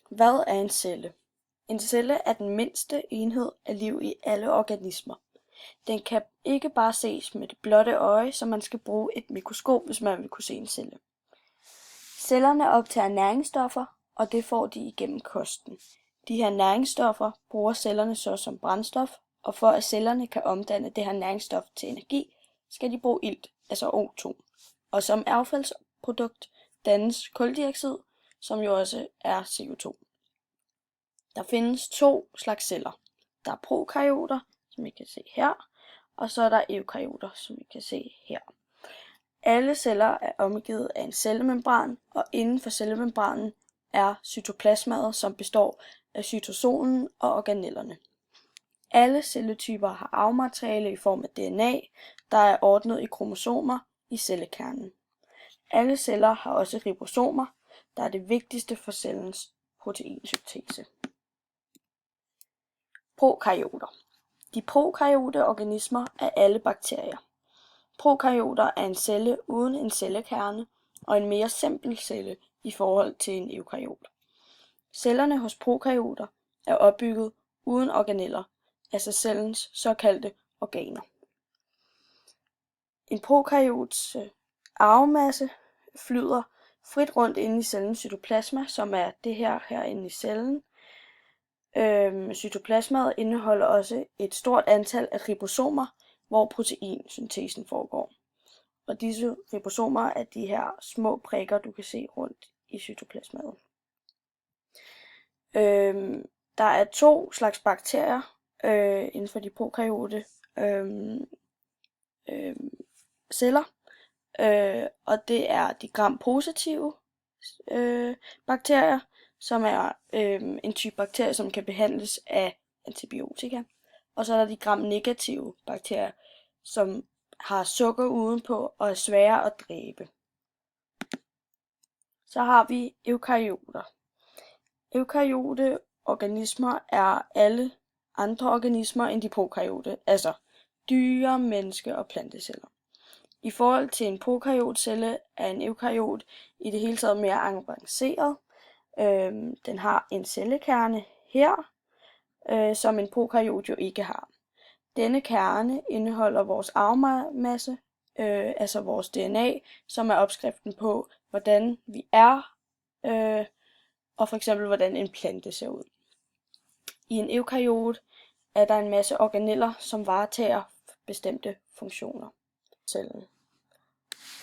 Hvad er en celle? En celle er den mindste enhed af liv i alle organismer. Den kan ikke bare ses med det blotte øje, så man skal bruge et mikroskop, hvis man vil kunne se en celle. Cellerne optager næringsstoffer, og det får de igennem kosten. De her næringsstoffer bruger cellerne så som brændstof, og for at cellerne kan omdanne det her næringsstof til energi, skal de bruge ilt, altså O2. Og som affaldsprodukt dannes kuldioxid, som jo også er CO2. Der findes 2 slags celler. Der er prokaryoter, som I kan se her, og så er der eukaryoter, som I kan se her. Alle celler er omgivet af en cellemembran, og inden for cellemembranen er cytoplasmaet, som består af cytosolen og organellerne. Alle celletyper har arvemateriale i form af DNA, der er ordnet i kromosomer i cellekernen. Alle celler har også ribosomer, der er det vigtigste for cellens proteinsyntese. Prokaryoter. De prokaryote organismer er alle bakterier. Prokaryoter er en celle uden en cellekerne og en mere simpel celle i forhold til en eukaryot. Cellerne hos prokaryoter er opbygget uden organeller, altså cellens såkaldte organer. En prokaryots arvemasse flyder frit rundt inde i cellens cytoplasma, som er det herinde i cellen. Cytoplasmaet indeholder også et stort antal af ribosomer, hvor proteinsyntesen foregår. Og disse ribosomer er de her små prikker, du kan se rundt i cytoplasmaet. Der er 2 slags bakterier inden for de prokaryote celler, og det er de gram-positive bakterier, som er en type bakterier, som kan behandles af antibiotika. Og så er der de gram-negative bakterier, som har sukker udenpå og er svære at dræbe. Så har vi eukaryoter. Eukaryote organismer er alle andre organismer end de prokaryote, altså dyre, menneske- og planteceller. I forhold til en prokaryotcelle er en eukaryot i det hele taget mere avanceret. Den har en cellekerne her, som en prokaryot jo ikke har. Denne kerne indeholder vores arvemasse, altså vores DNA, som er opskriften på, hvordan vi er, og for eksempel hvordan en plante ser ud. I en eukaryot er der en masse organeller, som varetager bestemte funktioner. Cellen.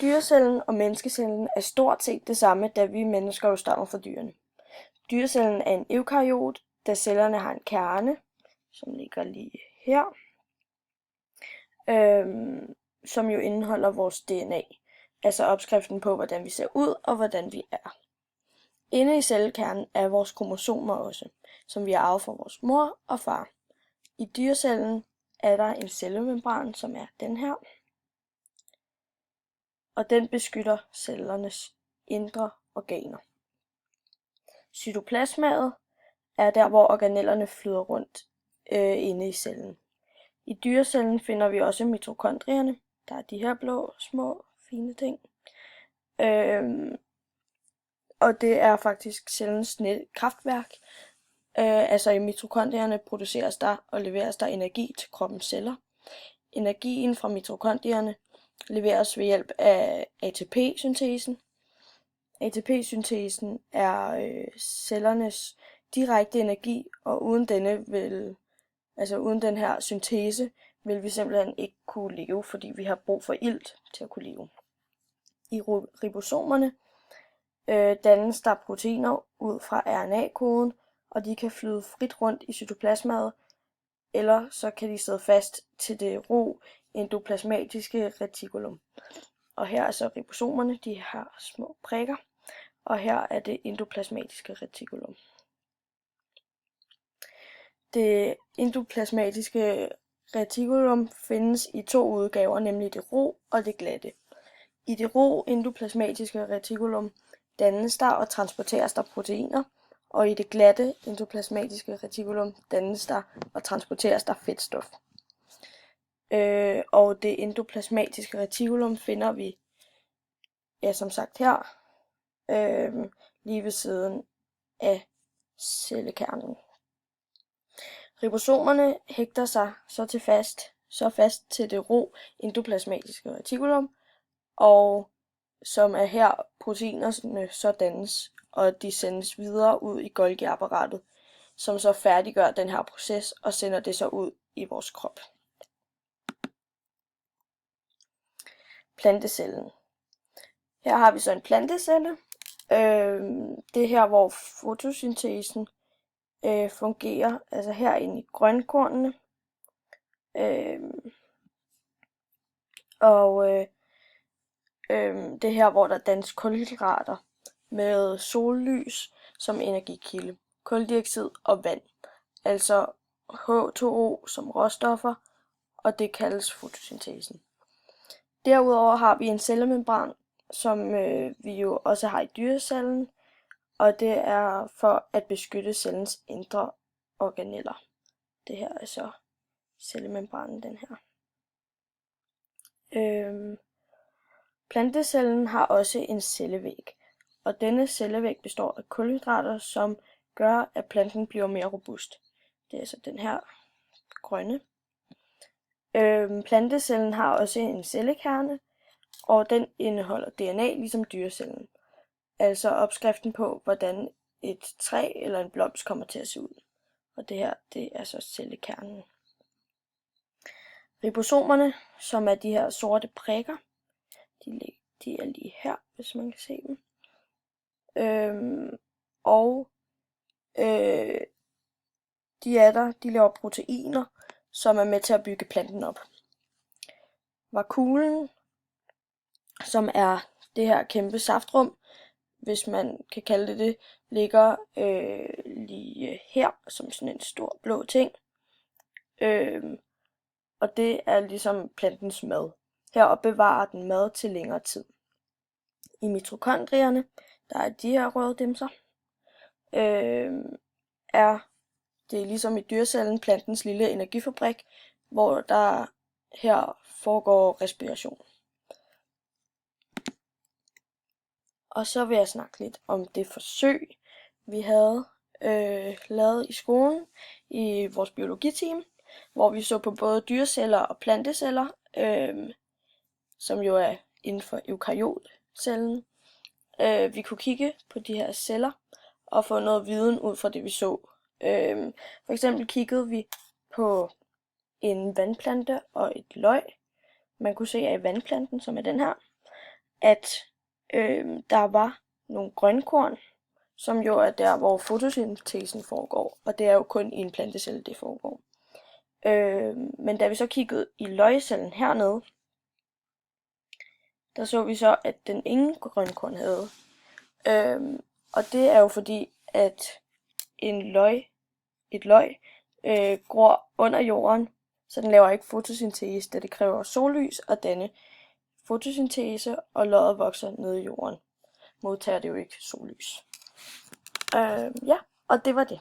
Dyrecellen og menneskecellen er stort set det samme, da vi mennesker jo stammer fra dyrene. Dyrecellen er en eukaryot, da cellerne har en kerne, som ligger lige her, som jo indeholder vores DNA, altså opskriften på, hvordan vi ser ud og hvordan vi er. Inde i cellekernen er vores kromosomer også, som vi har arvet fra vores mor og far. I dyrecellen er der en cellemembran, som er den her, og den beskytter cellernes indre organer. Cytoplasmaet er der, hvor organellerne flyder rundt inde i cellen. I dyrecellen finder vi også mitokondrierne. Der er de her blå, små, fine ting. Og det er faktisk cellens kraftværk. Altså i mitokondrierne produceres der og leveres der energi til kroppens celler. Energien fra mitokondrierne leveres ved hjælp af ATP-syntesen. ATP-syntesen er cellernes direkte energi, og uden den her syntese vil vi simpelthen ikke kunne leve, fordi vi har brug for ilt til at kunne leve. I ribosomerne dannes der proteiner ud fra RNA-koden, og de kan flyde frit rundt i cytoplasmaet, eller så kan de sidde fast til det ro endoplasmatiske retikulum. Og her er så ribosomerne, de har små prikker, og her er det endoplasmatiske retikulum. Det endoplasmatiske retikulum findes i 2 udgaver, nemlig det ro og det glatte. I det ro endoplasmatiske retikulum dannes der og transporteres der proteiner, og i det glatte endoplasmatiske retikulum dannes der og transporteres der fedtstof. Og det endoplasmatiske retikulum finder vi, ja, som sagt her, lige ved siden af cellekernen. Ribosomerne hægter sig så fast til det ro endoplasmatiske retikulum, og som er her proteinerne så dannes, og de sendes videre ud i Golgi-apparatet, som så færdiggør den her proces og sender det så ud i vores krop. Plantecellen. Her har vi så en plantecelle. Det er her, hvor fotosyntesen fungerer, altså herinde i grønkornene. Det er her, hvor der dannes kulhydrater med sollys som energikilde, kuldioxid og vand, altså H2O som råstoffer, og det kaldes fotosyntesen. Derudover har vi en cellemembran, som vi jo også har i dyrecellen, og det er for at beskytte cellens indre organeller. Det her er så cellemembranen, den her. Plantecellen har også en cellevæg, og denne cellevæg består af kulhydrater, som gør, at planten bliver mere robust. Det er altså den her grønne. Plantecellen har også en cellekerne, og den indeholder DNA ligesom dyrecellen. Altså opskriften på, hvordan et træ eller en blomst kommer til at se ud. Og det her, det er så cellekernen. Ribosomerne, som er de her sorte prikker, de er lige her, hvis man kan se dem. De laver proteiner, som er med til at bygge planten op. Vakuolen, som er det her kæmpe saftrum, hvis man kan kalde det, ligger lige her, som sådan en stor blå ting. Og det er ligesom plantens mad. Her bevarer den mad til længere tid. I mitokondrierne, der er de her røde dimser, det er ligesom i dyrecellen plantens lille energifabrik, hvor der her foregår respiration. Og så vil jeg snakke lidt om det forsøg, vi havde lavet i skolen i vores biologiteam, hvor vi så på både dyreceller og planteceller, som jo er inden for eukaryotcellen. Vi kunne kigge på de her celler og få noget viden ud fra det, vi så. For eksempel kiggede vi på en vandplante og et løg. Man kunne se af vandplanten, som er den her, at der var nogle grønkorn, som jo er der, hvor fotosyntesen foregår, og det er jo kun i en plantecelle, det foregår. Men da vi så kiggede i løgcellen hernede, der så vi så, at den ingen grønkorn havde. Og det er jo fordi, at et løg gror under jorden, så den laver ikke fotosyntese, da det kræver sollys at danne fotosyntese, og løget vokser nede i jorden. Modtager det jo ikke sollys. Ja, og det var det.